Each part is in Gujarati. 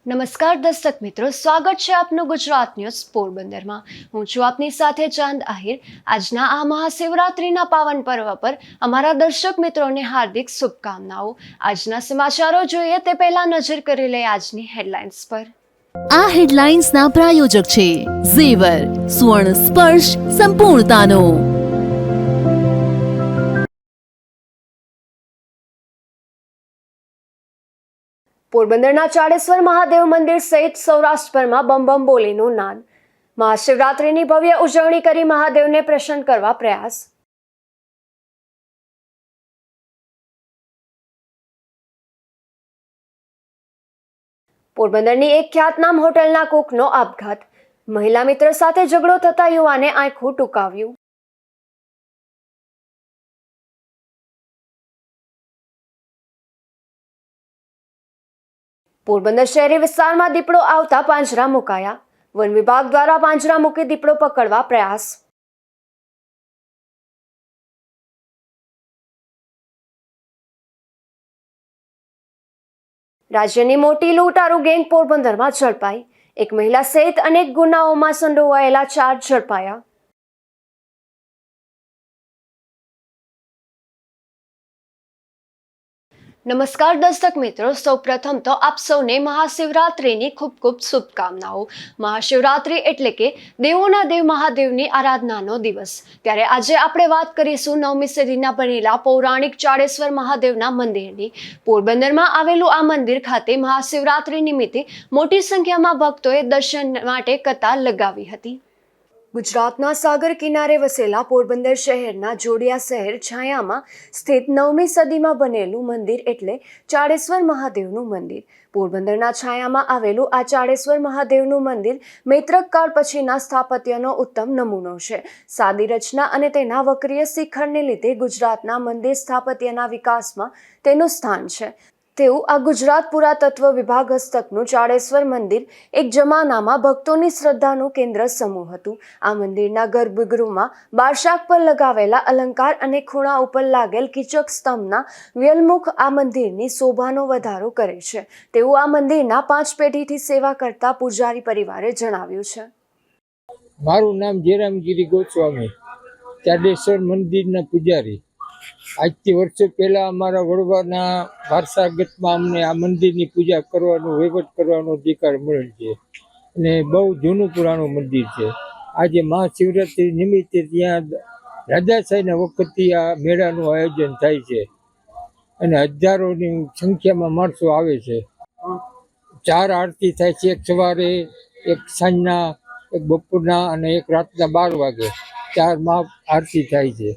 નમસ્કાર દર્શક મિત્રો, સ્વાગત છે આપનું ગુજરાત ન્યૂઝ પોરબંદરમાં। હું છું આપની સાથે ચાંદ આહિર। આજના આ મહાશિવરાત્રિના પાવન પર્વ પર અમારા દર્શક મિત્રોને હાર્દિક શુભકામનાઓ। આજના સમાચારો જોઈએ તે પહેલા નજર કરી લઈએ આજની હેડલાઇન્સ પર। આ હેડલાઇન્સના પ્રાયોજક છે ઝેવર, સ્વર્ણ સ્પર્શ સંપૂર્ણતાનો। પોરબંદરના ચાડેશ્વર મહાદેવ મંદિર સહિત સૌરાષ્ટ્રભરમાં બમ બમ બોલીનું નાદ। મહાશિવરાત્રિની ભવ્ય ઉજવણી કરી મહાદેવને પ્રસન્ન કરવા પ્રયાસ। પોરબંદરની એક ખ્યાતનામ હોટલના કુકનો આપઘાત। મહિલા મિત્ર સાથે ઝઘડો થતા યુવાને આંખું ટૂંકાવ્યું। પોરબંદર શહેરી વિસ્તારમાં દીપડો આવતા પાંજરા મુકાયા। વન વિભાગ દ્વારા પાંજરા મૂકી દીપડો પકડવા પ્રયાસ। રાજ્યની મોટી લૂંટારૂ ગેંગ પોરબંદરમાં ઝડપાઈ। એક મહિલા સહિત અનેક ગુનાઓમાં સંડોવાયેલા 4 ઝડપાયા। નમસ્કાર દર્શક મિત્રો, સૌપ્રથમ તો આપ સૌને મહાશિવરાત્રિની ખૂબ ખૂબ શુભકામનાઓ। મહાશિવરાત્રિ એટલે કે દેવોના દેવ મહાદેવની આરાધનાનો દિવસ। ત્યારે આજે આપણે વાત કરીશું 9મી સદીના બનેલા પૌરાણિક ચાડેશ્વર મહાદેવના મંદિરની। પોરબંદરમાં આવેલું આ મંદિર ખાતે મહાશિવરાત્રિ નિમિત્તે મોટી સંખ્યામાં ભક્તોએ દર્શન માટે કતાર લગાવી હતી। ગુજરાતના સાગર કિનારે વસેલા પોરબંદર શહેરના જોડિયા શહેર છાયામાં સ્થિત 9મી સદીમાં બનેલું મંદિર એટલે ચાડેશ્વર મહાદેવનું મંદિર। પોરબંદરના છાયામાં આવેલું આ ચાડેશ્વર મહાદેવનું મંદિર મૈત્રક કાળ પછીના સ્થાપત્યનો ઉત્તમ નમૂનો છે। સાદી રચના અને તેના વક્રીય શિખરને લીધે ગુજરાતના મંદિર સ્થાપત્યના વિકાસમાં તેનું સ્થાન છે। તેવું આ ગુજરાત પુરાતત્વ વિભાગ હસ્તકનું ચાડેશ્વર મંદિર એક જમાનામાં ભક્તોની શ્રદ્ધાનું કેન્દ્ર સમૂહ હતું। આ મંદિરના ગર્ભગૃહમાં બારશાખ પર લગાવેલા અલંકાર અને ખૂણા ઉપર લાગેલ કીચક સ્તંભના વ્યલમુખ આ મંદિરની શોભાનો વધારો કરે છે, તેવું આ મંદિરના 5 પેઢીથી સેવા કરતા પૂજારી પરિવારે જણાવ્યું છે। મારું નામ જયરામગીરી ગોસ્વામી, ચાડેશ્વર મંદિરના પૂજારી। આજથી વર્ષો પહેલા અમારા વડવાના વારસાગતમાં અમને આ મંદિરની પૂજા કરવાનો, વહીવટ કરવાનો અધિકાર મળેલ છે અને બહુ જૂનું પુરાણું મંદિર છે। આજે મહાશિવરાત્રિ નિમિત્તે ત્યાં રાજાશાહીના વખતથી આ મેળાનું આયોજન થાય છે અને હજારોની સંખ્યામાં માણસો આવે છે। 4 આરતી થાય છે, એક સવારે, એક સાંજના, એક બપોરના અને એક રાતના 12 વાગે 4 આરતી થાય છે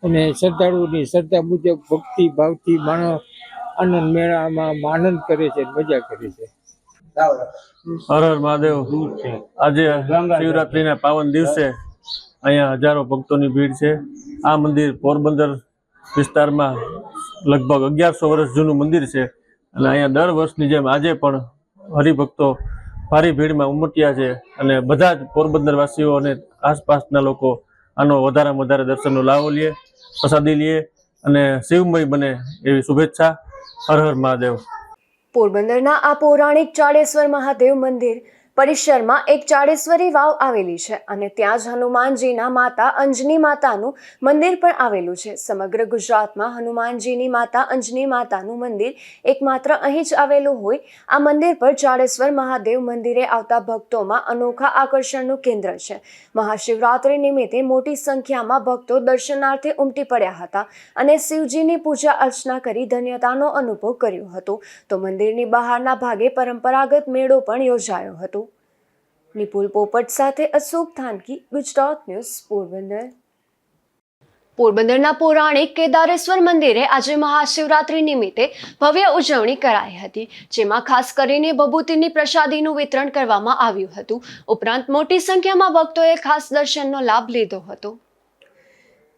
અને શ્રદ્ધાળુઓની શ્રદ્ધા મુજબ ભક્તિ ભાવથી માણસ આનંદ મેળામાં આનંદ કરે છે, મજા કરે છે। હર હર મહાદેવ। આજે શિવરાત્રિના પાવન દિવસે અહીંયા હજારો ભક્તોની ભીડ છે। આ મંદિર પોરબંદર વિસ્તારમાં લગભગ 1100 વર્ષ જૂનું મંદિર છે અને અહીંયા દર વર્ષની જેમ આજે પણ હરિભક્તો ભારી ભીડમાં ઉમટ્યા છે અને બધા જ પોરબંદર વાસીઓ અને આસપાસના લોકો આનો વધારેમાં વધારે દર્શનનો લાભો લે, પ્રસાદી લે અને શિવમય બને એવી શુભેચ્છા। હર હર મહાદેવ। પોરબંદરના આ પૌરાણિક ચાડેશ્વર મહાદેવ મંદિર પરિસરમાં એક ચાડેશ્વરી વાવ આવેલી છે અને ત્યાં જ હનુમાનજીના માતા અંજની માતાનું મંદિર પણ આવેલું છે। સમગ્ર ગુજરાતમાં હનુમાનજીની માતા અંજની માતાનું મંદિર એકમાત્ર અહીં જ આવેલું હોય આ મંદિર પર ચાડેશ્વર મહાદેવ મંદિરે આવતા ભક્તોમાં અનોખા આકર્ષણનું કેન્દ્ર છે। મહાશિવરાત્રિ નિમિત્તે મોટી સંખ્યામાં ભક્તો દર્શનાર્થે ઉમટી પડ્યા હતા અને શિવજીની પૂજા અર્ચના કરી ધન્યતાનો અનુભવ કર્યો હતો। તો મંદિરની બહારના ભાગે પરંપરાગત મેળો પણ યોજાયો હતો। નિપુલ પોપટ સાથે અશોક થાનકી, ગુજરાત ન્યૂઝ, પોરબંદર। પોરબંદરના પૌરાણિક કેદારેશ્વર મંદિરે આજે મહાશિવરાત્રિ નિમિત્તે ભવ્ય ઉજવણી કરાઈ હતી, જેમાં ખાસ કરીને ભભૂતિની પ્રસાદીનું વિતરણ કરવામાં આવ્યું હતું। ઉપરાંત મોટી સંખ્યામાં ભક્તોએ ખાસ દર્શનનો લાભ લીધો હતો।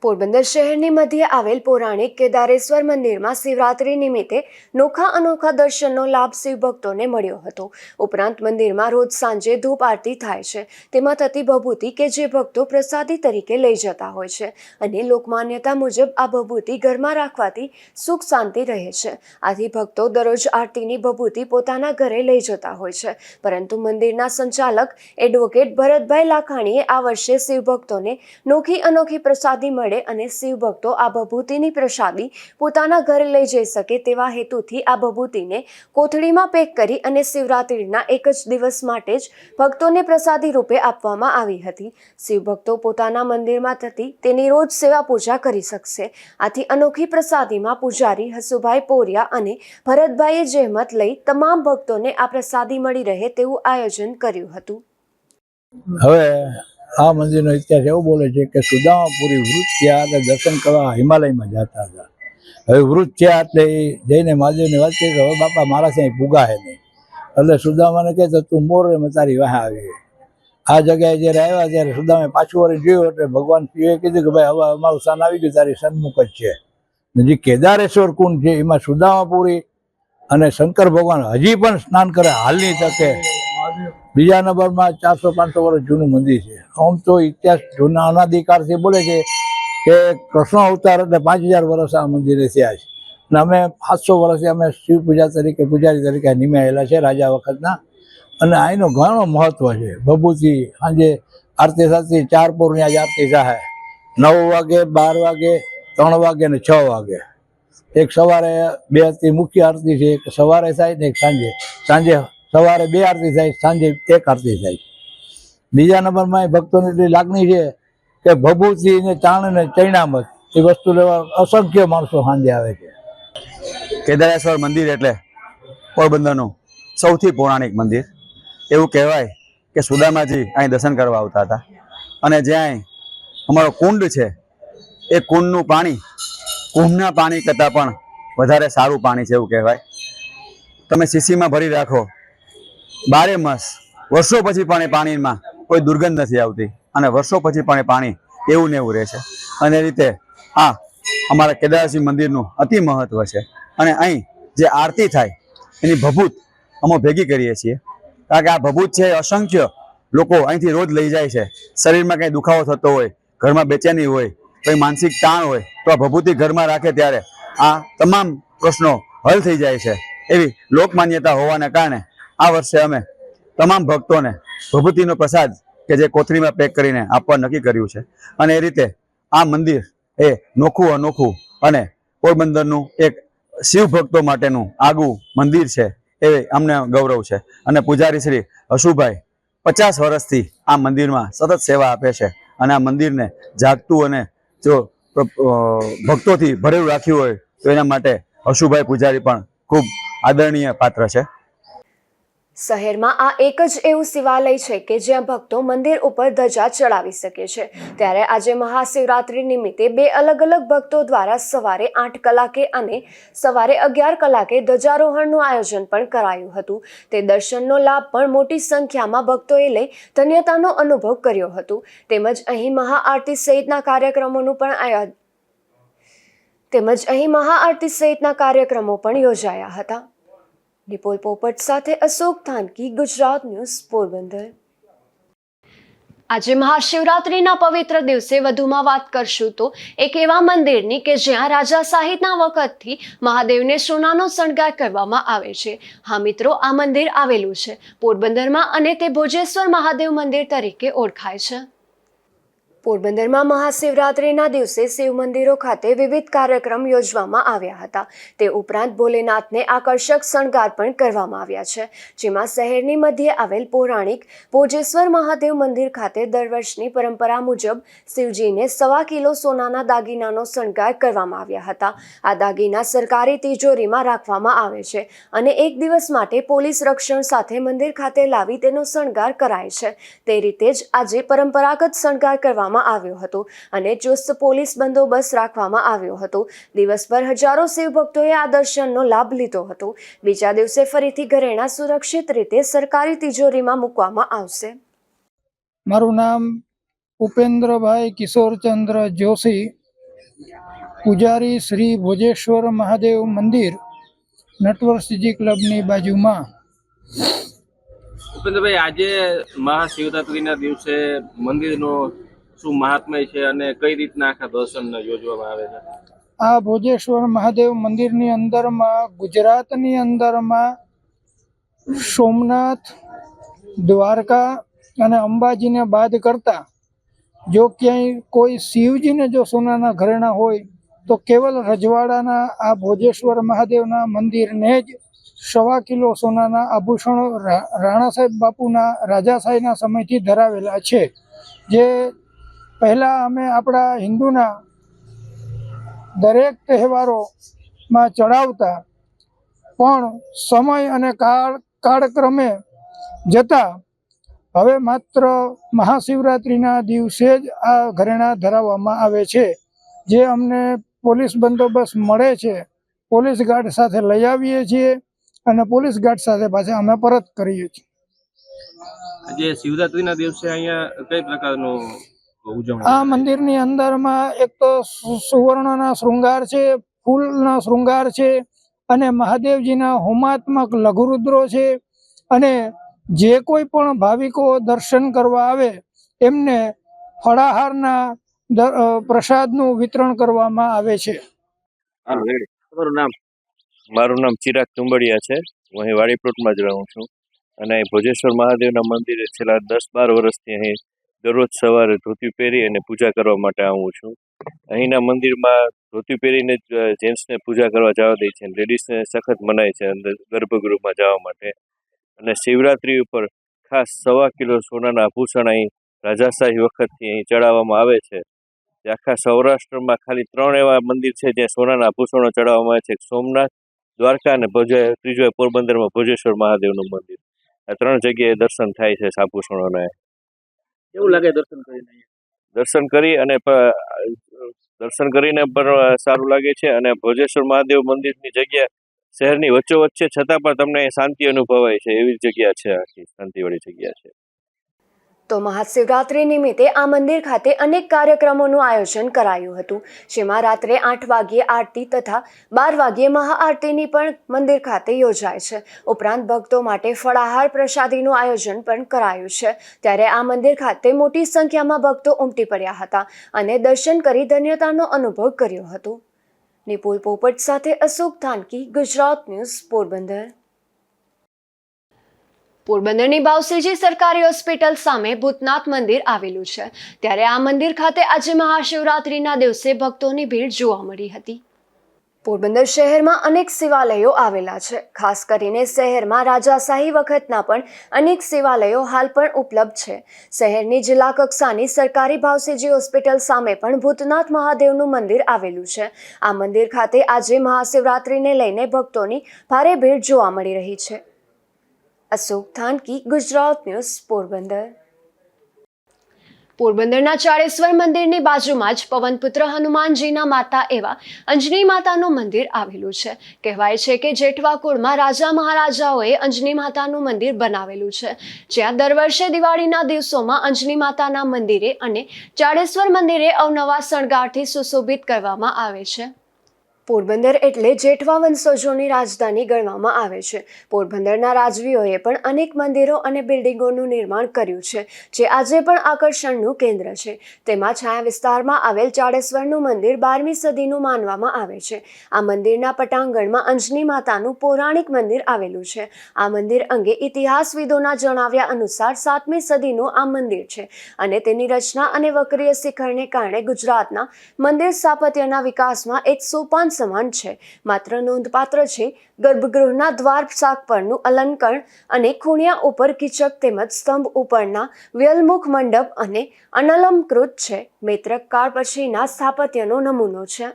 પોરબંદર શહેરની મધ્યે આવેલ પૌરાણિક કેદારેશ્વર મંદિરમાં શિવરાત્રી નિમિત્તે નોખા અનોખા દર્શનનો લાભ શિવભક્તોને મળ્યો હતો. ઉપરાંત મંદિરમાં રોજ સાંજે ધૂપ આરતી થાય છે. તેમાં થતી ભભૂતિ કે જે ભક્તો પ્રસાદી તરીકે લઈ જતા હોય છે અને લોકમાન્યતા મુજબ આ ભભૂતિ ઘરમાં રાખવાથી સુખ શાંતિ રહે છે. આથી ભક્તો દરરોજ આરતીની ભભૂતિ પોતાના ઘરે લઈ જતા હોય છે. પરંતુ મંદિરના સંચાલક એડવોકેટ ભરતભાઈ લાખાણીએ આ વર્ષે શિવભક્તોને નોખી અનોખી પ્રસાદી મળે અને શિવભક્તો આ ભભૂતિની પ્રસાદી પોતાના ઘરે લઈ જઈ શકે તેવા હેતુથી આ ભભૂતિને કોથળીમાં પેક કરી અને શિવરાત્રીના એક જ દિવસ માટે જ ભક્તોને પ્રસાદી રૂપે આપવામાં આવી હતી. શિવભક્તો પોતાના મંદિરમાં થતી તેની રોજ સેવા પૂજા કરી શકશે. આથી અનોખી પ્રસાદીમાં પૂજારી હસુભાઈ પોરિયા અને ભરતભાઈએ જહેમત લઈ તમામ ભક્તોને આ પ્રસાદી મળી રહે તેવું આયોજન કર્યું હતું. હવે આ મંદિરનો ઇતિહાસ એવો બોલે છે કે સુદામાપુરી વૃત થયા એટલે દર્શન કરવા હિમાલયમાં જતા હતા. હવે વૃત થયા એટલે એ જઈને મહાદેવની વાત કરી કે હવે બાપા મારા ત્યાં પૂગા હે નહીં. એટલે સુદામાને કહે તો તું મોર મેં તારી વાહ આવી. આ જગ્યાએ જ્યારે આવ્યા ત્યારે સુદામે પાછું વળી જોયું એટલે ભગવાન શિવે કીધું કે ભાઈ હવે અમારું સ્થાન આવી ગયું, તારી સન્મુખ જ છે. જે કેદારેશ્વર કુંડ છે એમાં સુદામાપુરી અને શંકર ભગવાન હજી પણ સ્નાન કરે હાલની તકે. બીજા નંબરમાં 400-500 વર્ષ જૂનું મંદિર છે. આમ તો ઇતિહાસ જૂના અનાધિકારથી બોલે છે કે કૃષ્ણ અવતાર એટલે 5000 વર્ષ આ મંદિરે થયા છે. અને અમે 700 વર્ષથી અમે શિવ પૂજા તરીકે પૂજારી તરીકે નિમાયેલા છે રાજા વખતના. અને આનું ઘણો મહત્વ છે. ભભૂતિ સાંજે આરતી થતી 4 પૂરની આજ આરતી થાય 9 વાગે, 12 વાગે, 3 વાગે ને 6 વાગે. એક સવારે 2 આરતી મુખ્ય આરતી છે, એક સવારે થાય ને એક સાંજે સવારે 2 આરતી થાય, સાંજે 1 આરતી થાય. બીજા નંબરમાં ભક્તોની એટલી લાગણી છે કે ભભૂતિ ને ચાણ ને ચૈણામત એ વસ્તુ લેવા અસંખ્ય માણસો સાંજે આવે છે. કેદારેશ્વર મંદિર એટલે પોરબંદરનું સૌથી પૌરાણિક મંદિર. એવું કહેવાય કે સુદામાજી અહીં દર્શન કરવા આવતા હતા અને જ્યાં અમારો કુંડ છે એ કુંડનું પાણી કુંભના પાણી કરતાં પણ વધારે સારું પાણી છે એવું કહેવાય. તમે શીશીમાં ભરી રાખો 12 માસ, વર્ષો પછી પણ એ પાણીમાં કોઈ દુર્ગંધ નથી આવતી અને વર્ષો પછી પણ એ પાણી એવું ને એવું રહે છે. અને એ રીતે આ અમારા કેદારેશ્વર મંદિરનું અતિ મહત્વ છે. અને અહીં જે આરતી થાય એની ભભૂત અમે ભેગી કરીએ છીએ, કારણ કે આ ભભૂત છે અસંખ્ય લોકો અહીંથી રોજ લઈ જાય છે. શરીરમાં કંઈ દુખાવો થતો હોય, ઘરમાં બેચેની હોય, કંઈ માનસિક તાણ હોય તો આ ભભૂતિ ઘરમાં રાખે ત્યારે આ તમામ પ્રશ્નો હલ થઈ જાય છે. એવી લોકમાન્યતા હોવાને કારણે આ વર્ષે અમે તમામ ભક્તોને ભભૂતિનો પ્રસાદ કે જે કોથળીમાં પેક કરીને આપવા નક્કી કર્યું છે. અને એ રીતે આ મંદિર એ નોખું અનોખું અને પોરબંદરનું એક શિવ ભક્તો માટેનું આગવું મંદિર છે એ અમને ગૌરવ છે. અને પૂજારી શ્રી હસુભાઈ 50 વર્ષથી આ મંદિરમાં સતત સેવા આપે છે અને આ મંદિરને જાગતું અને જો ભક્તોથી ભરેલું રાખ્યું હોય તો એના માટે હસુભાઈ પૂજારી પણ ખૂબ આદરણીય પાત્ર છે. શહેરમાં આ એક જ એવું શિવાલય છે કે જ્યાં ભક્તો મંદિર ઉપર ધજા ચડાવી શકે છે. ત્યારે આજે મહાશિવરાત્રી નિમિત્તે 2 અલગ અલગ ભક્તો દ્વારા સવારે 8 કલાકે અને સવારે 11 કલાકે ધ્વજારોહણનું આયોજન પણ કરાયું હતું. તે દર્શનનો લાભ પણ મોટી સંખ્યામાં ભક્તોએ લઈ ધન્યતાનો અનુભવ કર્યો હતો. તેમજ અહીં મહાઆરતી સહિતના કાર્યક્રમો પણ યોજાયા હતા. નિપોલ પોપટ સાથે અશોક થાનકી, ગુજરાત ન્યૂઝ, પોરબંદર. આજે મહાશિવરાત્રિના પવિત્ર દિવસે વધુમાં વાત કરશું તો એક એવા મંદિરની કે જ્યાં રાજાશાહીના વખતથી મહાદેવને સોનાનો શણગાર કરવામાં આવે છે. હા મિત્રો, આ મંદિર આવેલું છે પોરબંદરમાં અને તે ભોજેશ્વર મહાદેવ મંદિર તરીકે ઓળખાય છે. પોરબંદરમાં મહાશિવરાત્રિના દિવસે શિવ મંદિરો ખાતે વિવિધ કાર્યક્રમ યોજવામાં આવ્યા હતા. તે ઉપરાંત ભોલેનાથને આકર્ષક શણગાર પણ કરવામાં આવ્યા છે. જેમાં શહેરની મધ્યે આવેલ પૌરાણિક ભોજેશ્વર મહાદેવ મંદિર ખાતે દર વર્ષની પરંપરા મુજબ શિવજીને 1.25 કિલો સોનાના દાગીનાનો શણગાર કરવામાં આવ્યા હતા. આ દાગીના સરકારી તિજોરીમાં રાખવામાં આવે છે અને એક દિવસ માટે પોલીસ રક્ષણ સાથે મંદિર ખાતે લાવી તેનો શણગાર કરાય છે. તે રીતે જ આજે પરંપરાગત શણગાર કરવામાં આવ્યો હતો અને ચુસ્ત પોલીસ બંદોબસ્ત રાખવામાં આવ્યો હતો. દિવસભર હજારો શિવ ભક્તોએ આ દર્શનનો લાભ લીધો હતો. બીજા દિવસે ફરીથી ઘરેણાં સુરક્ષિત રીતે સરકારી તિજોરીમાં મૂકવામાં આવશે. મારું નામ ઉપેન્દ્રભાઈ કિશોરચંદ્ર જોશી, પૂજારી શ્રી ભોજેશ્વર મહાદેવ મંદિર નટવરસિંહજી ક્લબની બાજુમાં. ભૂપેન્દ્રભાઈ, આજે મહાશિવરાત્રીના દિવસે મંદિરનું શું મહાત્મય છે અને કઈ રીતના આખા દર્શન યોજવામાં આવે છે? આ ભોજેશ્વર મહાદેવ મંદિરની અંદરમાં ગુજરાતની અંદરમાં સોમનાથ, દ્વારકા અને અંબાજીને બાદ કરતા જો ક્યાંય કોઈ શિવજીને જો સોનાના ઘરેણા હોય તો કેવલ રજવાડાના આ ભોજેશ્વર મહાદેવના મંદિરને જ 1.25 કિલો સોનાના આભૂષણો રાણા સાહેબ બાપુના રાજાશાહીના સમયથી ધરાવેલા છે. જે પહેલાં અમે આપણા હિન્દુના દરેક તહેવારોમાં ચડાવતા, પણ સમય અને કાળક્રમે જતાં હવે માત્ર મહાશિવરાત્રિના દિવસે જ આ ઘરેણાં ધરાવવામાં આવે છે. જે અમને પોલીસ બંદોબસ્ત મળે છે, પોલીસ ગાર્ડ સાથે લઈ આવીએ છીએ અને પોલીસ ગાર્ડ સાથે પાછા અમે પરત કરીએ છીએ. આજે શિવરાત્રીના દિવસે અહીંયા કઈ પ્રકારનું ઉજવણી? આ મંદિરની અંદરમાં એક તો સુવર્ણના શૃંગાર છે, ફૂલના શૃંગાર છે અને મહાદેવજીના હોમાત્મક લઘુરુદ્રો છે. અને જે કોઈ પણ ભાવિકો દર્શન કરવા આવે એમને ફળાહારના પ્રસાદનું વિતરણ કરવામાં આવે છે. તમારું નામ? મારું નામ ચિરાગ તુંબડિયા છે. હું અહીં વાડીપ્લોટમાં જ રહું છું અને અહીં ભોજેશ્વર મહાદેવના મંદિરે છેલ્લા 10-12 વર્ષથી અહીં દરરોજ સવારે ધોતી પહેરી અને પૂજા કરવા માટે આવું છું. અહીંના મંદિરમાં ધોતી પહેરીને જ જેન્ટ્સને પૂજા કરવા જવા દે છે, લેડીઝને સખત મનાય છે અંદર ગર્ભગૃહમાં જવા માટે. અને શિવરાત્રિ ઉપર ખાસ 1.25 કિલો સોનાના આભૂષણ અહીં રાજાશાહી વખતથી અહીં ચડાવવામાં આવે છે. આખા સૌરાષ્ટ્રમાં ખાલી 3 એવા મંદિર છે જ્યાં સોનાના આભૂષણો ચડાવવામાં આવે છે: સોમનાથ, દ્વારકા અને ત્રીજું પોરબંદરમાં ભોજેશ્વર મહાદેવનું મંદિર. આ 3 જગ્યાએ દર્શન થાય છે આભૂષણોના. કેવું લાગે દર્શન કરીને? દર્શન કરીને પણ સારું લાગે છે. અને ભોજેશ્વર મહાદેવ મંદિરની જગ્યા શહેરની વચ્ચોવચ્ચ છે, છતાં પણ તમને શાંતિ અનુભવાય છે એવી જગ્યા છે. આખી શાંતિવાળી જગ્યા છે. તો મહાશિવરાત્રિ નિમિત્તે આ મંદિર ખાતે અનેક કાર્યક્રમોનું આયોજન કરાયું હતું, જેમાં રાત્રે 8 વાગ્યે આરતી તથા 12 વાગ્યે મહાઆરતીની પણ મંદિર ખાતે યોજાય છે. ઉપરાંત ભક્તો માટે ફળાહાર પ્રસાદીનું આયોજન પણ કરાયું છે. ત્યારે આ મંદિર ખાતે મોટી સંખ્યામાં ભક્તો ઉમટી પડ્યા હતા અને દર્શન કરી ધન્યતાનો અનુભવ કર્યો હતો. નિપુલ પોપટ સાથે અશોક થાનકી, ગુજરાત ન્યૂઝ, પોરબંદર. પોરબંદરની બાવસીજી સરકારી હોસ્પિટલ સામે ભૂતનાથ મંદિર આવેલું છે. ત્યારે આ મંદિર ખાતે આજે મહાશિવરાત્રિના દિવસે ભક્તોની ભીડ જોવા મળી હતી. પોરબંદર શહેરમાં અનેક શિવાલયો આવેલા છે. ખાસ કરીને શહેરમાં રાજાશાહી વખતના પણ અનેક શિવાલયો હાલ પણ ઉપલબ્ધ છે. શહેરની જિલ્લા કક્ષાની સરકારી બાવસીજી હોસ્પિટલ સામે પણ ભૂતનાથ મહાદેવનું મંદિર આવેલું છે. આ મંદિર ખાતે આજે મહાશિવરાત્રિને લઈને ભક્તોની ભારે ભીડ જોવા મળી રહી છે. અશોક થાનકી, ગુજરાત ન્યૂઝ, પોરબંદર. પોરબંદરના ચાળેશ્વર મંદિરની બાજુમાં જ પવનપુત્ર હનુમાનજીના માતા એવા અંજની માતાનું મંદિર આવેલું છે. કહેવાય છે કે જેઠવા કુળમાં રાજા મહારાજાઓએ અંજની માતાનું મંદિર બનાવેલું છે, જ્યાં દર વર્ષે દિવાળીના દિવસોમાં અંજની માતાના મંદિરે અને ચાળેશ્વર મંદિરે અવનવા શણગારથી સુશોભિત કરવામાં આવે છે. પોરબંદર એટલે જેઠવા વંશજોની રાજધાની ગણવામાં આવે છે. પોરબંદરના રાજવીઓએ પણ અનેક મંદિરો અને બિલ્ડિંગોનું નિર્માણ કર્યું છે, જે આજે પણ આકર્ષણનું કેન્દ્ર છે. તેમાં છાયા વિસ્તારમાં આવેલ ચાળેશ્વરનું મંદિર 12મી સદીનું માનવામાં આવે છે. આ મંદિરના પટાંગણમાં અંજની માતાનું પૌરાણિક મંદિર આવેલું છે. આ મંદિર અંગે ઇતિહાસવિદોના જણાવ્યા અનુસાર 7મી સદીનું આ મંદિર છે અને તેની રચના અને વક્રીય શિખરને કારણે ગુજરાતના મંદિર સ્થાપત્યના વિકાસમાં એક સોપાન સમાન છે. માત્ર નોંધપાત્ર છે ગર્ભગૃહના દ્વાર શાક પરનું અલંકરણ અને ખૂણિયા ઉપર કિચક તેમજ સ્તંભ ઉપરના વ્યલમુખ મંડપ અને અનલંકૃત છે. મૈત્રક કાળ પછીના સ્થાપત્યનો નમૂનો છે.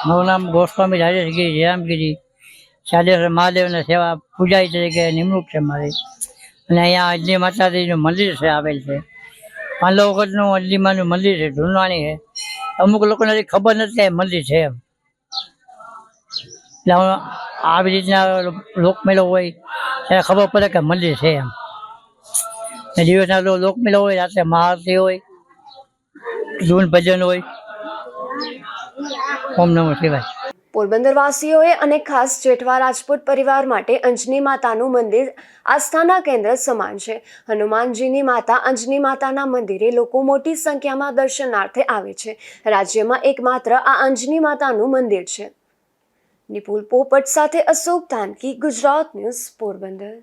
મારું નામ ગોસ્વામી રાજેશગીરી જયરામગીરી, ચાળેશ્વર મહાદેવના સેવા પૂજારી તરીકે નિમણૂક છે મારી. અને અહીંયા અંજની માતાજીનું મંદિર છે આવેલ છે. 5 વખતનું અંજલીમાનું મંદિર છે, ઢૂંઢવાની છે. અમુક લોકોને હજી ખબર નથી કે મંદિર છે એમ. એટલે આવી રીતના લોકમેળો હોય ત્યારે ખબર પડે કે મંદિર છે એમ. ને દિવસના લોકમેળો હોય, રાત્રે મહાઆરતી હોય, ધૂન ભજન હોય, ઓમ નમઃ શિવાય. પોરબંદરવાસીઓએ અને ખાસ જેઠવા રાજપૂત પરિવાર માટે અંજની માતાનું મંદિર આસ્થાના કેન્દ્ર સમાન છે. હનુમાનજીની માતા અંજની માતાના મંદિરે લોકો મોટી સંખ્યામાં દર્શનાર્થે આવે છે. રાજ્યમાં એકમાત્ર આ અંજની માતાનું મંદિર છે. નિપુલ પોપટ સાથે અશોક તાનકી, ગુજરાત ન્યૂઝ, પોરબંદર.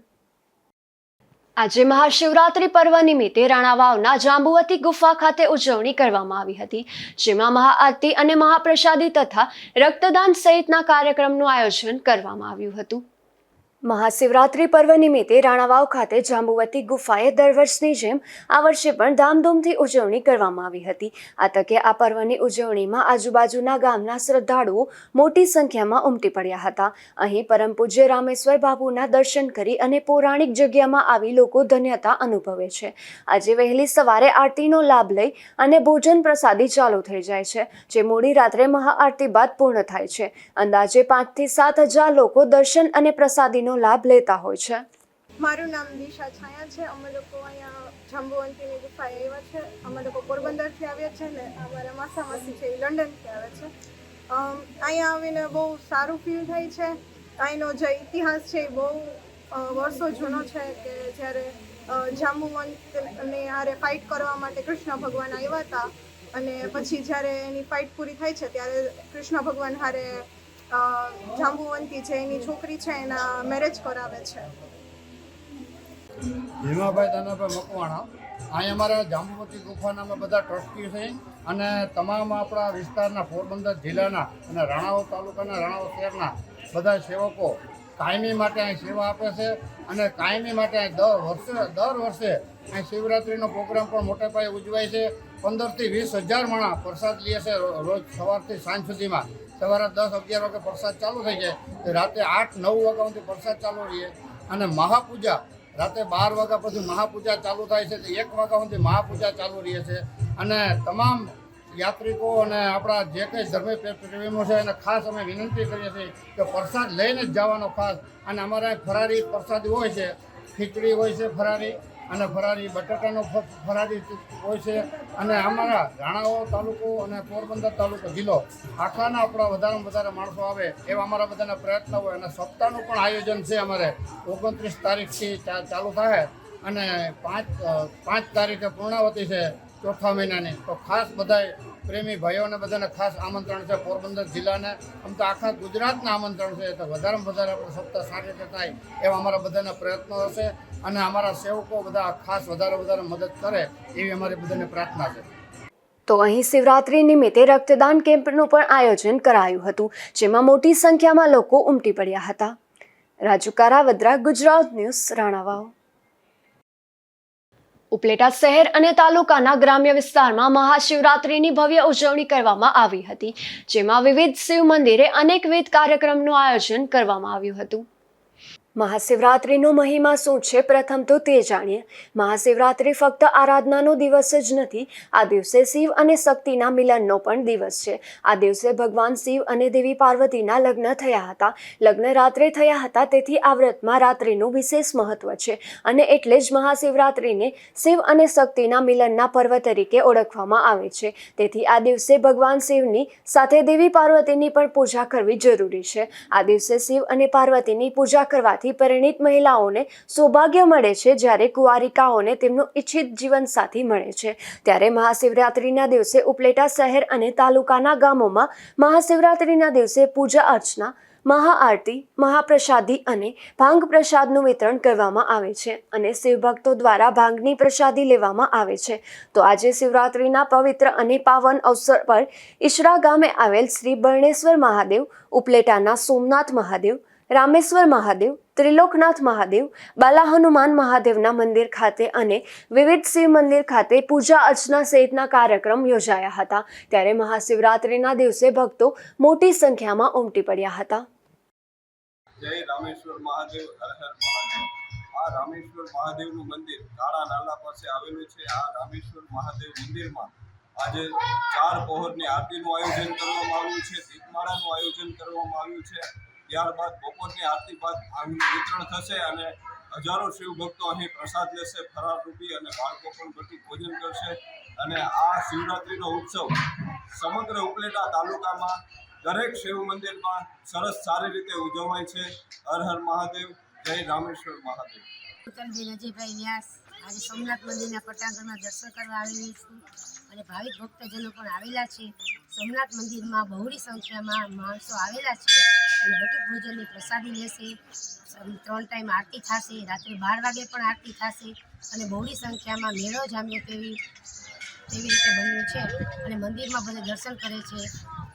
આજે મહાશિવરાત્રી પર્વ નિમિત્તે રાણાવાવના જાંબુવતી ગુફા ખાતે ઉજવણી કરવામાં આવી હતી, જેમાં મહાઆરતી અને મહાપ્રસાદી તથા રક્તદાન સહિતના કાર્યક્રમનું આયોજન કરવામાં આવ્યું હતું. મહાશિવરાત્રી પર્વ નિમિત્તે રાણાવાવ ખાતે જાંબુવતી ગુફાએ દર વર્ષની જેમ આ વર્ષે પણ ધામધૂમથી ઉજવણી કરવામાં આવી હતી. આ તકે આ પર્વની ઉજવણીમાં આજુબાજુના ગામના શ્રદ્ધાળુઓ મોટી સંખ્યામાં ઉમટી પડ્યા હતા. અહીં પરમ પૂજ્ય રામેશ્વર બાપુના દર્શન કરી અને પૌરાણિક જગ્યામાં આવી લોકો ધન્યતા અનુભવે છે. આજે વહેલી સવારે આરતીનો લાભ લઈ અને ભોજન પ્રસાદી ચાલુ થઈ જાય છે, જે મોડી રાત્રે મહાઆરતી બાદ પૂર્ણ થાય છે. અંદાજે 5 થી 7 હજાર લોકો દર્શન અને પ્રસાદીનો લાભ લેતા હોય છે. મારું નામ દિશા છાયા છે. અમે લોકો અહીંયા જાંબુવંતીની ગુફાએ આવ્યા છે. અમે લોકો પોરબંદરથી આવ્યા છે ને અમારા માસા માસી છે એ લંડનથી આવે છે. અહીંયા આવીને બહુ સારું ફીલ થાય છે. અહીંનો જે ઇતિહાસ છે એ બહુ વર્ષો જૂનો છે કે જ્યારે જાંબુવંતને હારે ફાઇટ કરવા માટે કૃષ્ણ ભગવાન આવ્યા હતા અને પછી જ્યારે એની ફાઇટ પૂરી થાય છે ત્યારે કૃષ્ણ ભગવાન હારે જાંબુવંતી છે એની છોકરી છે એના મેરેજ કરાવે છે. ભીમાભાઈ દાનાભાઈ મકવાણા. અહીં અમારા જાંબુવતી ગુફાના અમે બધા ટ્રસ્ટી છે અને તમામ આપણા વિસ્તારના પોરબંદર જિલ્લાના અને રાણાવાવ તાલુકાના રાણાવાવ શહેરના બધા સેવકો કાયમી માટે અહીં સેવા આપે છે અને કાયમી માટે અહીં દર વર્ષે અહીં શિવરાત્રિનો પ્રોગ્રામ પણ મોટે પાયે ઉજવાય છે. 15 થી 20 હજાર માણસ પ્રસાદ લે છે રોજ સવારથી સાંજ સુધીમાં. સવારે 10-11 વાગે પ્રસાદ ચાલુ થઈ જાય, રાતે 8-9 વાગ્યા સુધી પ્રસાદ ચાલુ રહીએ અને મહાપૂજા રાતે 12 વાગ્યા પછી મહાપૂજા ચાલુ થાય છે, 1 વાગ્યા સુધી મહાપૂજા ચાલુ રહે છે. અને તમામ યાત્રિકો અને આપણા જે કંઈ ધર્મપ્રેમીઓ છે એને ખાસ અમે વિનંતી કરીએ છીએ કે પ્રસાદ લઈને જ જવાનો ખાસ. અને અમારા ફરારી પ્રસાદી હોય છે, ખીચડી હોય છે ફરારી અને ફરારી બટાટાનો ફરારી હોય છે. અને અમારા રાણાવાવ તાલુકો અને પોરબંદર તાલુકો જિલ્લો આખાના આપણા વધારેમાં વધારે માણસો આવે એવા અમારા બધાના પ્રયત્ન હોય. અને સપ્તાહનું પણ આયોજન છે અમારે 29 તારીખથી ચાલુ થાય અને 5 તારીખે પૂર્ણાવતી છે ચોથા મહિનાની. તો ખાસ બધાય પ્રેમી ભાઈઓને બધાને ખાસ આમંત્રણ છે પોરબંદર જિલ્લાને. આમ તો આખા ગુજરાતના આમંત્રણ છે. તો વધારેમાં વધારે આપણે સપ્તાહ સારી રીતે થાય એવા અમારા બધાના પ્રયત્નો હશે અને અમારા સેવકો બધા ખાસ વધારે મદદ કરે એવી અમારી બધાને પ્રાર્થના છે. તો અહીં શિવરાત્રી નિમિત્તે રક્તદાન કેમ્પનું પણ આયોજન કરાયું હતું, જેમાં મોટી સંખ્યામાં લોકો ઉમટી પડ્યા હતા. રાજુ કારાવદ્રા, ગુજરાત ન્યૂઝ, રાણાવાવ. ઉપલેટા શહેર અને તાલુકાના ગ્રામ્ય વિસ્તારમાં મહાશિવરાત્રીની ભવ્ય ઉજવણી કરવામાં આવી હતી, જેમાં વિવિધ શિવ મંદિરે અનેકવિધ કાર્યક્રમનું આયોજન કરવામાં આવ્યું હતું. મહાશિવરાત્રિનો મહિમા શું છે, પ્રથમ તો તે જાણીએ. મહાશિવરાત્રિ ફક્ત આરાધનાનો દિવસ જ નથી, આ દિવસે શિવ અને શક્તિના મિલનનો પણ દિવસ છે. આ દિવસે ભગવાન શિવ અને દેવી પાર્વતીના લગ્ન થયા હતા. લગ્ન રાત્રે થયા હતા, તેથી આ વ્રતમાં રાત્રિનું વિશેષ મહત્વ છે અને એટલે જ મહાશિવરાત્રિને શિવ અને શક્તિના મિલનના પર્વ તરીકે ઓળખવામાં આવે છે. તેથી આ દિવસે ભગવાન શિવની સાથે દેવી પાર્વતીની પણ પૂજા કરવી જરૂરી છે. આ દિવસે શિવ અને પાર્વતીની પૂજા કરવાથી પરિણીત મહિલાઓને સૌભાગ્ય મળે છે, જ્યારે કુંવારિકાઓને તેમનું ઈચ્છિત જીવનસાથી મળે છે. ત્યારે મહાશિવરાત્રિના દિવસે ઉપલેટા શહેર અને તાલુકાના ગામોમાં મહાશિવરાત્રિના દિવસે પૂજા અર્ચના, મહાઆરતી, મહાપ્રસાદી અને ભાંગ પ્રસાદનું વિતરણ કરવામાં આવે છે અને શિવભક્તો દ્વારા ભાંગની પ્રસાદી લેવામાં આવે છે. તો આજે શિવરાત્રિના પવિત્ર અને પાવન અવસર પર ઈશરા ગામે આવેલ શ્રી બરણેશ્વર મહાદેવ, ઉપલેટાના સોમનાથ મહાદેવ, રામેશ્વર મહાદેવ, ત્રિલોકનાથ મહાદેવ, બાલા હનુમાન મહાદેવના મંદિર ખાતે અને વિવિધ શિવ મંદિર ખાતે પૂજા અર્ચના સહિતના કાર્યક્રમ યોજાયા હતા. ત્યારે મહાશિવરાત્રિના દિવસે ભક્તો મોટી સંખ્યામાં ઉમટી પડ્યા હતા. જય રામેશ્વર મહાદેવ, હર હર મહાદેવ. આ રામેશ્વર મહાદેવનું મંદિર કાળા નાલા પાસે આવેલું છે. આ રામેશ્વર મહાદેવ મંદિરમાં આજે 4 પહોરની આરતીનું આયોજન કરવામાં આવ્યું છે, દીપમાળાનું આયોજન કરવામાં આવ્યું છે. ત્યારબાદ બપોરની આરતી બાદ ભાંગનું વિતરણ થશે અને હજારો શિવ ભક્તો અહીં પ્રસાદ લેશે ફરાર રૂપી અને બાળકો પણ બધું ભોજન કરશે. અને આ શિવરાત્રિનો ઉત્સવ સમગ્ર ઉપલેટા તાલુકામાં દરેક શિવ મંદિરમાં સરસ સારી રીતે ઉજવાય છે. હર હર મહાદેવ, જય રામેશ્વર મહાદેવ. અજયભાઈ વ્યાસ આજે સોમનાથ મંદિરના પટાંગણમાં દર્શન કરવા આવેલી છું અને ભાવિક ભક્તજનો પણ આવેલા છે. સોમનાથ મંદિરમાં બહોળી સંખ્યામાં માણસો આવેલા છે અને બટુક ભોજનની પ્રસાદી લેશે. 3 ટાઈમ આરતી થશે, રાત્રે 12 વાગે પણ આરતી થશે અને બહોળી સંખ્યામાં મેળો જામ્યો તેવી રીતે બન્યું છે અને મંદિરમાં બધા દર્શન કરે છે,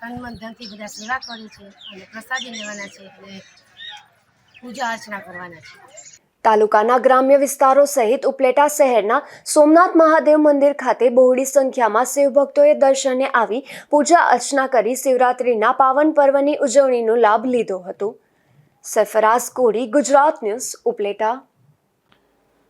તન મન ધનથી બધા સેવા કરે છે અને પ્રસાદી લેવાના છે અને પૂજા અર્ચના કરવાના છે. તાલુકાના ગ્રામ્ય વિસ્તારો સહિત ઉપલેટા શહેરના સોમનાથ મહાદેવ મંદિર ખાતે બહોળી સંખ્યામાં શિવભક્તોએ દર્શને આવી પૂજા અર્ચના કરી શિવરાત્રિના પાવન પર્વની ઉજવણીનો લાભ લીધો હતો. સરફરાઝ કોડી, ગુજરાત ન્યૂઝ, ઉપલેટા.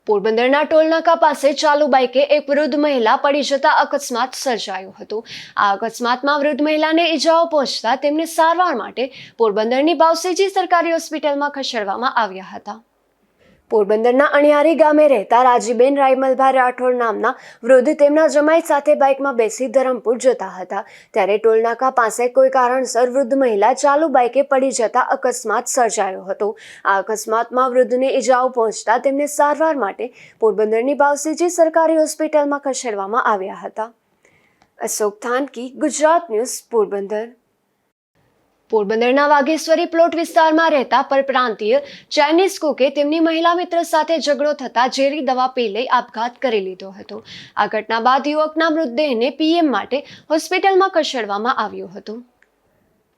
પોરબંદરના ટોલનાકા પાસે ચાલુ બાઇકે એક વૃદ્ધ મહિલા પડી જતા અકસ્માત સર્જાયો હતો. આ અકસ્માતમાં વૃદ્ધ મહિલાને ઈજાઓ પહોંચતા તેમને સારવાર માટે પોરબંદરની ભાવસીજી સરકારી હોસ્પિટલમાં ખસેડવામાં આવ્યા હતા. પોરબંદરના અણિયારી ગામે રહેતા રાજીબેન રાયમલભાઈ રાઠોડ નામના વૃદ્ધ તેમના જમાઈ સાથે બાઇકમાં બેસી ધરમપુર જતા હતા. ત્યારે ટોલનાકા પાસે કોઈ કારણસર વૃદ્ધ મહિલા ચાલુ બાઇકે પડી જતા અકસ્માત સર્જાયો હતો. આ અકસ્માતમાં વૃદ્ધને ઈજાઓ પહોંચતા તેમને સારવાર માટે પોરબંદરની ભાવસીજી સરકારી હોસ્પિટલમાં ખસેડવામાં આવ્યા હતા. અશોક થાનકી, ગુજરાત ન્યૂઝ, પોરબંદર. પોરબંદરના વાઘેશ્વરી પ્લોટ વિસ્તારમાં રહેતા પરપ્રાંતીય ચાઇનીઝ કુકે તેમની મહિલા મિત્ર સાથે ઝઘડો થતા ઝેરી દવા પી લઈ આપઘાત કરી લીધો હતો. આ ઘટના બાદ યુવકના મૃતદેહને પીએમ માટે હોસ્પિટલમાં ખસેડવામાં આવ્યો હતો.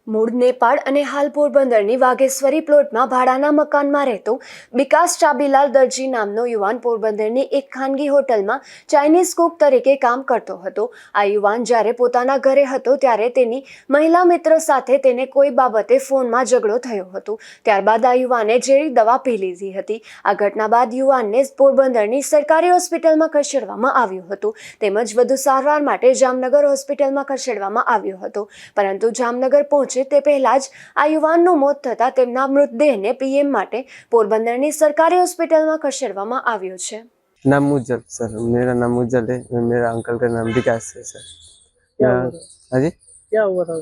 મૂળ નેપાળ અને હાલ પોરબંદરની વાઘેશ્વરી પ્લોટમાં ભાડાના મકાનમાં રહેતો વિકાસ ચાબીલાલ દરજી નામનો યુવાન પોરબંદરની એક ખાનગી હોટલમાં ચાઇનીઝ કુક તરીકે કામ કરતો હતો. આ યુવાન જ્યારે પોતાના ઘરે હતો ત્યારે તેની મહિલા મિત્ર સાથે તેને કોઈ બાબતે ફોનમાં ઝઘડો થયો હતો. ત્યારબાદ આ યુવાને ઝેરી દવા પી લીધી હતી. આ ઘટના બાદ યુવાનને પોરબંદરની સરકારી હોસ્પિટલમાં ખસેડવામાં આવ્યો હતો તેમજ વધુ સારવાર માટે જામનગર હોસ્પિટલમાં ખસેડવામાં આવ્યો હતો. પરંતુ જામનગર પહોંચે તે પહેલા જ આ યુવાનનું મોત થતા તેમના મૃતદેહને પીએમ માટે પોરબંદરની સરકારી હોસ્પિટલમાં ખસેડવામાં આવ્યો છે. नाम मुज्जल सर, मेरा नाम मुज्जल है, मेरा अंकल का नाम विकास है सर. हाँ जी, क्या हुआ था?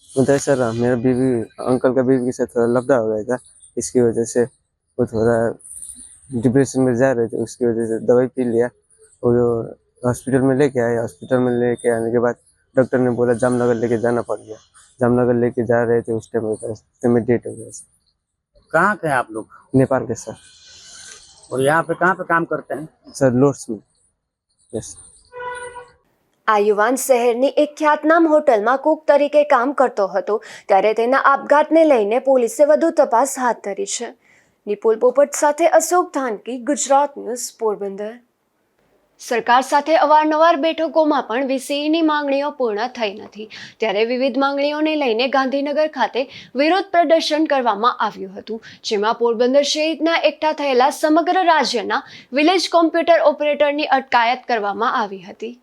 बताइए सर, मेरा बीवी अंकल का बीवी के साथ थोड़ा लफड़ा हो गया था. इसकी वजह से वो थोड़ा डिप्रेशन में जा रहे थे, उसकी वजह से दवाई पी लिया और हॉस्पिटल में लेके आए. हॉस्पिटल में लेके आने के बाद डॉक्टर ने बोला जामनगर लेके जाना पड़ गया. जामनगर लेके जा रहे थे, उस टाइम में डेट हो गया सर. कहाँ के हैं आप लोग? नेपाल के सर. और यहाँ पे कहाँ पे काम करते हैं? सर लोर्ड्स में. यस. આ યુવાન શહેરની એક ખ્યાતનામ હોટલમાં કુક તરીકે કામ કરતો હતો ત્યારે તેના આપઘાતને લઈને પોલીસે વધુ તપાસ હાથ ધરી છે. નિપુલ પોપટ સાથે અશોક થાનકી, ગુજરાત ન્યૂઝ, પોરબંદર. સરકાર સાથે અવારનવાર બેઠકોમાં પણ વીસીઈની માંગણીઓ પૂર્ણ થઈ નથી ત્યારે વિવિધ માંગણીઓને લઈને ગાંધીનગર ખાતે વિરોધ પ્રદર્શન કરવામાં આવ્યું હતું. જેમાં પોરબંદર સહિતના એકઠા થયેલા સમગ્ર રાજ્યના વિલેજ કોમ્પ્યુટર ઓપરેટરની અટકાયત કરવામાં આવી હતી.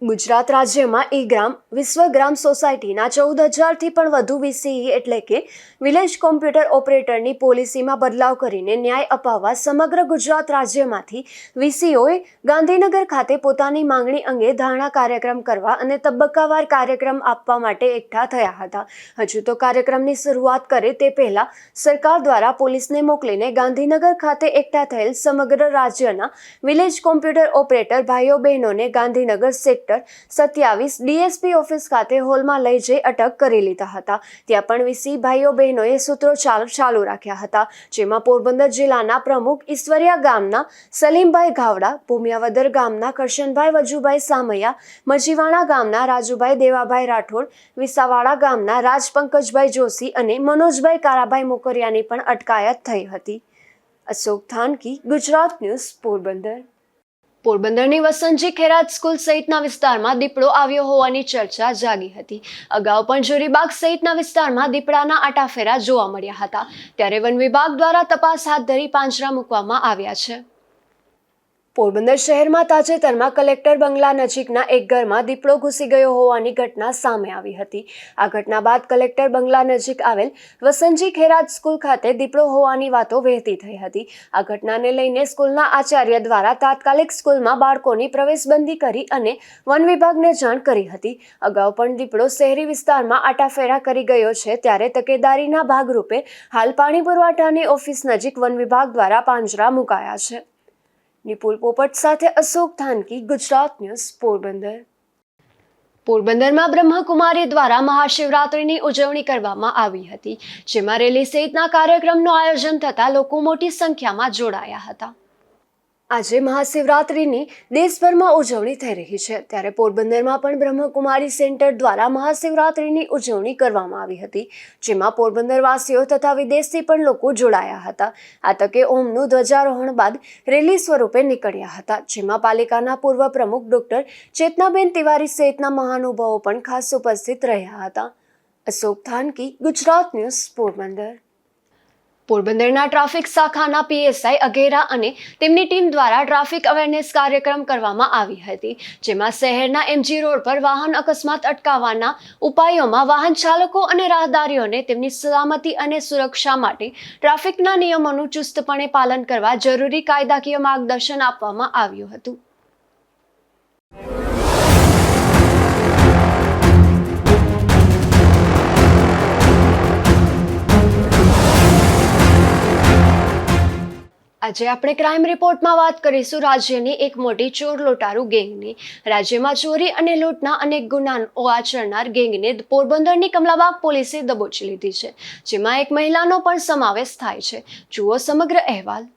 ગુજરાત રાજ્યમાં ઈ-ગ્રામ વિશ્વગ્રામ સોસાયટીના 14,000થી પણ વધુ વીસીઈ એટલે કે વિલેજ કોમ્પ્યુટર ઓપરેટરની પોલિસીમાં બદલાવ કરીને ન્યાય અપાવવા સમગ્ર ગુજરાત રાજ્યમાંથી વીસીઓએ ગાંધીનગર ખાતે પોતાની માંગણી અંગે ધારણા કાર્યક્રમ કરવા અને તબક્કાવાર કાર્યક્રમ આપવા માટે એકઠા થયા હતા. હજુ તો કાર્યક્રમની શરૂઆત કરે તે પહેલા સરકાર દ્વારા પોલીસને મોકલીને ગાંધીનગર ખાતે એકઠા થયેલ સમગ્ર રાજ્યના વિલેજ કોમ્પ્યુટર ઓપરેટર ભાઈઓ બહેનોને ગાંધીનગર સેક્ટર 27 ડીએસપી ઓફિસ ખાતે હોલમાં લઈ જઈ અટક કરી લીધા હતા. ત્યાં પણ વીસી ભાઈઓ બહેનોએ સૂત્રોચ્ચાર ચાલુ રાખ્યા હતા. જેમાં પોરબંદર જિલ્લાના પ્રમુખ ઈશ્વરિયા ગામના સલીમભાઈ ઘાવડા, ભૂમિયાવદર ગામના કરશનભાઈ વજુભાઈ સામૈયા, મજીવાણા ગામના રાજુભાઈ દેવાભાઈ રાઠોડ, વિસાવાડા ગામના રાજ પંકજભાઈ જોશી અને મનોજભાઈ કારાભાઈ મોકરિયાની પણ અટકાયત થઈ હતી. અશોક થાનકી, ગુજરાત ન્યૂઝ, પોરબંદર. પોરબંદરની વસંતજી ખેરાત સ્કૂલ સહિતના વિસ્તારમાં દીપડો આવ્યો હોવાની ચર્ચા જાગી હતી. અગાઉ પણ જોરીબાગ સહિતના વિસ્તારમાં દીપડાના આટાફેરા જોવા મળ્યા હતા ત્યારે વન વિભાગ દ્વારા તપાસ હાથ ધરી પાંજરા મૂકવામાં આવ્યા છે. પોરબંદર શહેરમાં તાજેતરમાં કલેક્ટર બંગલા નજીકના એક ઘરમાં દીપડો ઘૂસી ગયો હોવાની ઘટના સામે આવી હતી. આ ઘટના બાદ કલેક્ટર બંગલા નજીક આવેલ વસંતજી ખેરાજ સ્કૂલ ખાતે દીપડો હોવાની વાતો વહેતી થઈ હતી. આ ઘટનાને લઈને સ્કૂલના આચાર્ય દ્વારા તાત્કાલિક સ્કૂલમાં બાળકોની પ્રવેશબંધી કરી અને વન વિભાગને જાણ કરી હતી. અગાઉ પણ દીપડો શહેરી વિસ્તારમાં આટાફેરા કરી ગયો છે, ત્યારે તકેદારીના ભાગરૂપે હાલ પાણી પુરવઠાની ઓફિસ નજીક વન વિભાગ દ્વારા પાંજરા મુકાયા છે. નિપુલ પોપટ સાથે અશોક થાનકી, ગુજરાત ન્યૂઝ, પોરબંદર. પોરબંદરમાં બ્રહ્મકુમારી દ્વારા મહાશિવરાત્રિની ઉજવણી કરવામાં આવી હતી, જેમાં રેલી સહિતના કાર્યક્રમનું આયોજન થતાં લોકો મોટી સંખ્યામાં જોડાયા હતા. આજે મહાશિવરાત્રિની દેશભરમાં ઉજવણી થઈ રહી છે, ત્યારે પોરબંદરમાં પણ બ્રહ્મકુમારી સેન્ટર દ્વારા મહાશિવરાત્રિની ઉજવણી કરવામાં આવી હતી, જેમાં પોરબંદરવાસીઓ તથા વિદેશથી પણ લોકો જોડાયા હતા. આ તકે ઓમનું ધ્વજારોહણ બાદ રેલી સ્વરૂપે નીકળ્યા હતા, જેમાં પાલિકાના પૂર્વ પ્રમુખ ડોક્ટર ચેતનાબેન તિવારી સહિતના મહાનુભાવો પણ ખાસ ઉપસ્થિત રહ્યા હતા. અશોક થાનકી, ગુજરાત ન્યૂઝ, પોરબંદર. પોરબંદરના ટ્રાફિક શાખાના પીએસઆઈ અઘેરા અને તેમની ટીમ દ્વારા ટ્રાફિક અવેરનેસ કાર્યક્રમ કરવામાં આવી હતી, જેમાં શહેરના એમજી રોડ પર વાહન અકસ્માત અટકાવવાના ઉપાયોમાં વાહન ચાલકો અને રાહદારીઓને તેમની સલામતી અને સુરક્ષા માટે ટ્રાફિકના નિયમોનું ચુસ્તપણે પાલન કરવા જરૂરી કાયદાકીય માર્ગદર્શન આપવામાં આવ્યું હતું. આજે આપણે ક્રાઇમ રિપોર્ટમાં વાત કરીશું રાજ્યની એક મોટી ચોર લોટારૂ ગેંગની. રાજ્યમાં ચોરી અને લૂંટના અનેક ગુનાઓ આચરનાર ગેંગને પોરબંદરની કમલાબાગ પોલીસે દબોચી લીધી છે, જેમાં એક મહિલાનો પણ સમાવેશ થાય છે. જુઓ સમગ્ર અહેવાલ.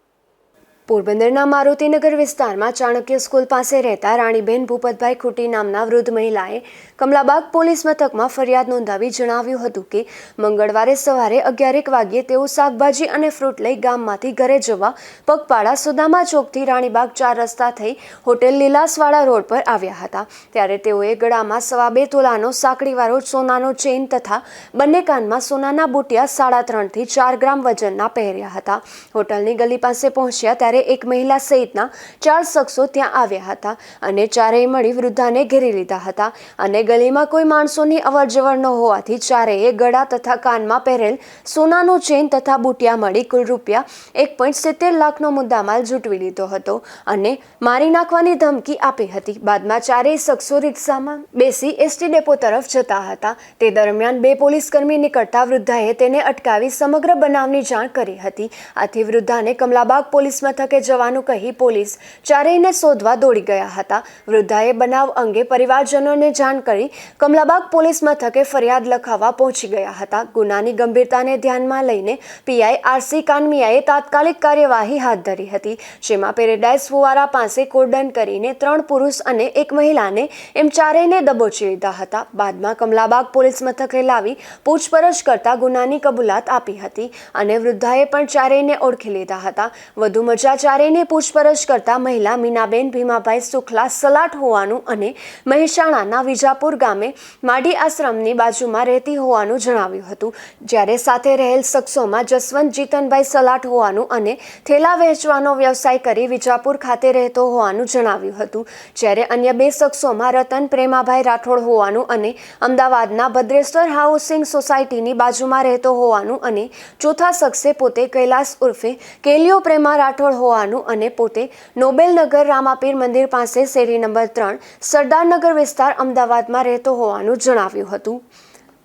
પોરબંદરના મારુતિનગર વિસ્તારમાં ચાણક્ય સ્કૂલ પાસે રહેતા રાણીબેન ભૂપતભાઈ ખૂટી નામના વૃદ્ધ મહિલાએ કમલાબાગ પોલીસ મથકમાં ફરિયાદ નોંધાવી જણાવ્યું હતું કે મંગળવારે સવારે 11 વાગ્યે તેઓ શાકભાજી અને ફ્રૂટ લઈ ગામમાંથી ઘરે જવા પગપાળા સુદામા ચોકથી રાણીબાગ 4 રસ્તા થઈ હોટેલ લીલાસવાડા રોડ પર આવ્યા હતા, ત્યારે તેઓએ ગળામાં 2.5 તોલાનો સાંકડીવાળો સોનાનો ચેઇન તથા બંને કાનમાં સોનાના બુટિયા 3.5 થી 4 ગ્રામ વજનના પહેર્યા હતા. હોટલની ગલી પાસે પહોંચ્યા ત્યારે એક મહિલા સહિતના 4 શખ્સો ત્યાં આવ્યા હતા અને ચારેય મળી વૃદ્ધાને ઘેરી લીધા હતા અને ગલીમાં કોઈ માણસોની અવરજવર ન હોવાથી ચારેય ગળા તથા કાનમાં પહેરેલ સોનાનું ચેઇન તથા બુટિયા મળી કુલ રૂપિયા 1.70 લાખનો મુદ્દામાલ ઝૂંટવી લીધો હતો અને મારી નાખવાની ધમકી આપી હતી. બાદમાં ચારેય શખ્સો રિક્ષામાં બેસી એસટી ડેપો તરફ જતા હતા. તે દરમિયાન 2 પોલીસકર્મી નીકળતા વૃદ્ધાએ તેને અટકાવી સમગ્ર બનાવની જાણ કરી હતી. આથી વૃદ્ધાને કમલાબાગ પોલીસ મથકે જવાનું કહી પોલીસ ચારેયને શોધવા દોડી ગયા હતા. વૃદ્ધાએ બનાવ અંગે પરિવારજનોને જાણ કરી કમલાબાગ પોલીસ મથકે ફરિયાદ લખાવવા પહોંચી ગયા હતા. ગુનાની ગંભીરતાને ધ્યાનમાં લઈને પીઆઈ આરસી કાનમિયાએ તાત્કાલિક કાર્યવાહી હાથ ધરી હતી, જેમાં પેરેડાઇઝ ફુવારા પાસે કોર્ડન કરીને 3 પુરુષ અને 1 મહિલાને એમ ચારેયને દબોચી લીધા હતા. બાદમાં કમલાબાગ પોલીસ મથકે લાવી પૂછપરછ કરતા ગુનાની કબૂલાત આપી હતી અને વૃદ્ધાએ પણ ચારેયને ઓળખી લીધા હતા. વધુમાં ચારેયની પૂછપરછ કરતા મહિલા મીનાબેન ભીમાભાઈ સુખલા સલાટ હોવાનું અને મહેસાણાના વિજાપુર ગામે માડી આશ્રમની બાજુમાં રહેતી હોવાનું જણાવ્યું હતું, જ્યારે સાથે રહેલ શખ્સોમાં જસવંત જીતનભાઈ સલાટ હોવાનું અને થેલા વહેંચવાનો વ્યવસાય કરી વિજાપુર ખાતે રહેતો હોવાનું જણાવ્યું હતું, જ્યારે અન્ય 2 શખ્સોમાં રતન પ્રેમાભાઈ રાઠોડ હોવાનું અને અમદાવાદના ભદ્રેશ્વર હાઉસિંગ સોસાયટીની બાજુમાં રહેતો હોવાનું અને ચોથા શખ્સે પોતે કૈલાસ ઉર્ફે કેલિયો પ્રેમા રાઠોડ હોવાનું અને પોતે નોબેલનગર રામાપીર મંદિર પાસે શેરી નંબર 3 સરદારનગર વિસ્તાર અમદાવાદમાં રહેતો હોવાનું જણાવ્યું હતું.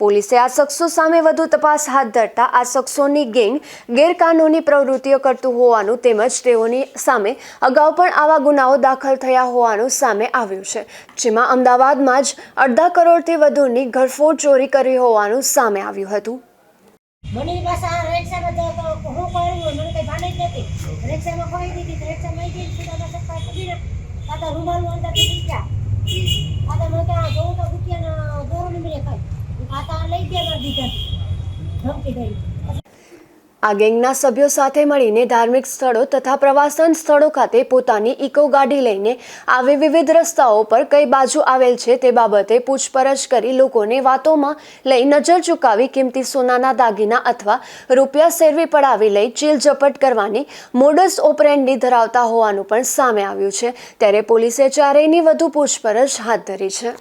પોલીસે આ શખ્સો સામે વધુ તપાસ હાથ ધરતા આ શખ્સોની ગેંગ ગેરકાનૂની પ્રવૃત્તિઓ કરતું હોવાનું તેમજ તેઓની સામે અગાઉ પણ આવા ગુનાઓ દાખલ થયા હોવાનું સામે આવ્યું છે, જેમાં અમદાવાદમાં જ 2.5 કરોડથી વધુની ઘરફોડ ચોરી કરી હોવાનું સામે આવ્યું હતું. મને પાછા રિક્ષામાં તો હું કરું મને કઈ ભાને જ નથી. રિક્ષામાં ખોઈ દીધી, રિક્ષામાં આવી ગઈ સીધા સસ્તા પડીને પાછા રૂમાલ અંદર પડી ગયા. પાછા મને ત્યાં જોઉં તો ગુટિયાના દોરો નીકળે ખાઈ પાછા લઈ ગયા દીધા ધમકી દઈ. આ ગેંગના સભ્યો સાથે મળીને ધાર્મિક સ્થળો તથા પ્રવાસન સ્થળો ખાતે પોતાની ઇકો ગાડી લઈને આવી વિવિધ રસ્તાઓ પર કઈ બાજુ આવેલ છે તે બાબતે પૂછપરછ કરી લોકોને વાતોમાં લઈ નજર ચૂકાવી કિંમતી સોનાના દાગીના અથવા રૂપિયા સેરવી પડાવી લઈ ચીલ ઝપટ કરવાની મોડસ ઓપરેન્ડી ધરાવતા હોવાનું પણ સામે આવ્યું છે। ત્યારે પોલીસે ચારેયની વધુ પૂછપરછ હાથ ધરી છે।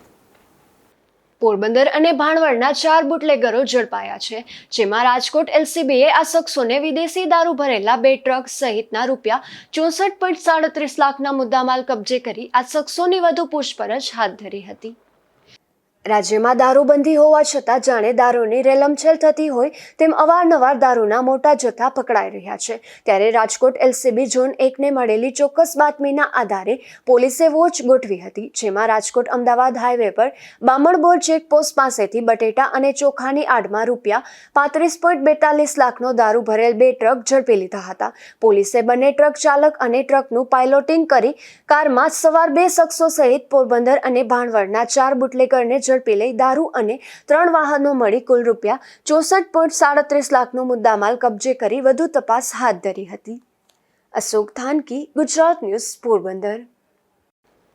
પોરબંદર અને ભાણવડના 4 બુટલેગરો ઝડપાયા છે, જેમાં રાજકોટ એલસીબીએ આ શખ્સોને વિદેશી દારૂ ભરેલા 2 ટ્રક સહિતના રૂપિયા 64.37 લાખના મુદ્દામાલ કબજે કરી આ શખ્સોની વધુ પૂછપરછ હાથ ધરી હતી। રાજ્યમાં દારૂબંધી હોવા છતાં જાણે દારૂની રેલમછેલ થતી હોય તેમ અવારનવાર દારૂના મોટા જથ્થા પકડાઈ રહ્યા છે। ત્યારે રાજકોટ એલસીબી ઝોન 1ને મળેલી ચોક્કસ બાતમીના આધારે પોલીસે વોચ ગોઠવી હતી, જેમાં રાજકોટ અમદાવાદ હાઈવે પર બામણબોર ચેકપોસ્ટ પાસેથી બટેટા અને ચોખાની આડમાં રૂપિયા 35.42 લાખનો દારૂ ભરેલ 2 ટ્રક ઝડપી લીધા હતા। પોલીસે બંને ટ્રક ચાલક અને ટ્રકનું પાયલોટિંગ કરી કારમાં સવાર 2 શખ્સો સહિત પોરબંદર અને ભાણવડના 4 બુટલેગરને ઝડપી લઈ દારૂ અને 3 વાહનો મળી કુલ રૂપિયા 64.37 લાખનો મુદ્દામાલ કબજે કરી વધુ તપાસ હાથ ધરી હતી। અશોક થાનકી, ગુજરાત ન્યૂઝ, પોરબંદર।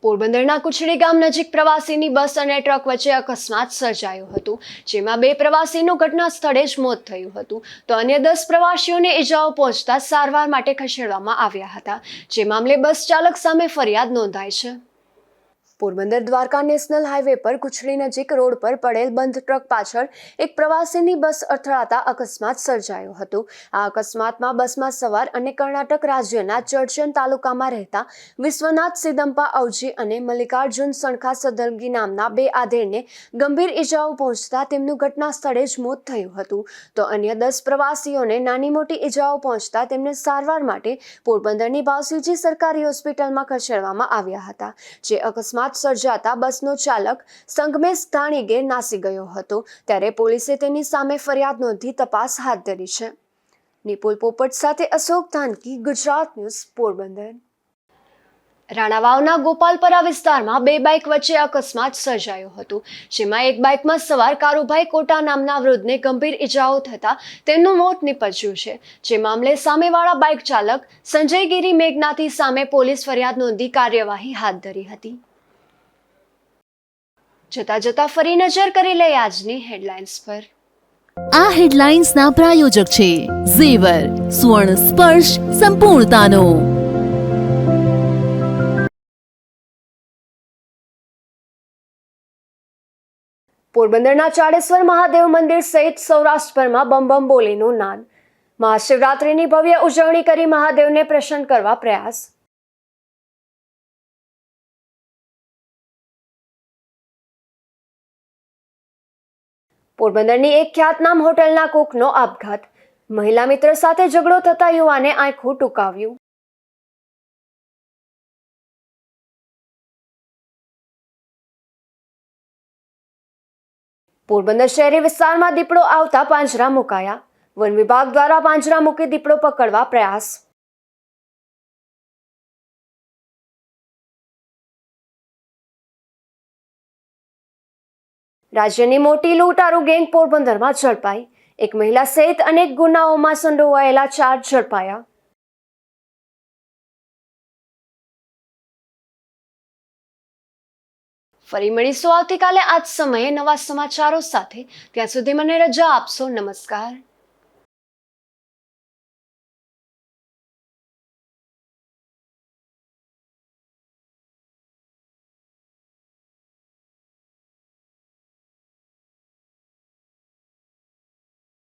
પોરબંદરના કુચડી ગામ નજીક પ્રવાસીની બસ અને ટ્રક વચ્ચે અકસ્માત સર્જાયો હતો, જેમાં 2 પ્રવાસીનું ઘટના સ્થળે જ મોત થયું હતું, તો અન્ય 10 પ્રવાસીઓને ઈજાઓ પહોંચતા સારવાર માટે ખસેડવામાં આવ્યા હતા, જે મામલે બસ ચાલક સામે ફરિયાદ નોંધાઈ છે। પોરબંદર દ્વારકા નેશનલ હાઈવે પર કુચડી નજીક રોડ પર પડેલ બંધ ટ્રક પાછળ એક પ્રવાસીની બસ અથડાતા અકસ્માત સર્જાયો હતો। આ અકસ્માતમાં બસમાં સવાર અને કર્ણાટક રાજ્યના ચડચણ તાલુકામાં રહેતા વિશ્વનાથ સિદમ્પા અવજી અને મલ્લિકાર્જુન સણખા સદલગી નામના 2 આધેડને ગંભીર ઈજાઓ પહોંચતા તેમનું ઘટના સ્થળે જ મોત થયું હતું, તો અન્ય 10 પ્રવાસીઓને નાની મોટી ઈજાઓ પહોંચતા તેમને સારવાર માટે પોરબંદરની ભાવસીજી સરકારી હોસ્પિટલમાં ખસેડવામાં આવ્યા હતા, જે અકસ્માત સર્જાતા બસનો ચાલક સંગમેશ ધાણીગેર નાસી ગયો હતો। ત્યારે પોલીસે તેની સામે ફરિયાદ નોંધી તપાસ હાથ ધરી છે। નિપુલ પોપટ સાથે અશોક થાનકી, ગુજરાત ન્યૂઝ, પોરબંદર। રાણાવાવના ગોપાલપરા વિસ્તારમાં 2 બાઇક વચ્ચે અકસ્માત સર્જાયો હતો, જેમાં એક બાઇકમાં સવાર કારુભાઈ કોટા નામના વૃદ્ધને ગંભીર ઈજાઓ થતા તેમનું મોત નીપજ્યું છે, જે મામલે સામેવાળા બાઇક ચાલક સંજયગીરી મેઘનાથી સામે પોલીસ ફરિયાદ નોંધી કાર્યવાહી હાથ ધરી હતી। જતા જતા ફરી નજર કરી લઈએ આજની હેડલાઇન્સ પર। આ હેડલાઇન્સના પ્રાયોજક છે ઝેવર, સુવર્ણ સ્પર્શ સંપૂર્ણતાનો। પોરબંદરના ચાડેશ્વર મહાદેવ મંદિર સહિત સૌરાષ્ટ્રભરમાં બમ બમ બોલીનો નાદ। મહાશિવરાત્રિની ભવ્ય ઉજવણી કરી મહાદેવને પ્રસન્ન કરવા પ્રયાસ। પોરબંદરની એક ખ્યાતનામ હોટલના કુકનો આપઘાત। મહિલા મિત્ર સાથે ઝઘડો થતા યુવાને આંખું ટૂંકાવ્યું। પોરબંદર શહેરી વિસ્તારમાં દીપડો આવતા પાંજરા મુકાયા। વન વિભાગ દ્વારા પાંજરા મૂકી દીપડો પકડવા પ્રયાસ। રાજ્યની મોટી લૂંટારૂ ગેંગ પોરબંદરમાં ઝડપાઈ। એક મહિલા સહિત અનેક ગુનાઓમાં સંડોવાયેલા 4 ઝડપાયા। ફરી મળીશું આવતીકાલે આ જ સમયે નવા સમાચારો સાથે। ત્યાં સુધી મને રજા આપશો। નમસ્કાર।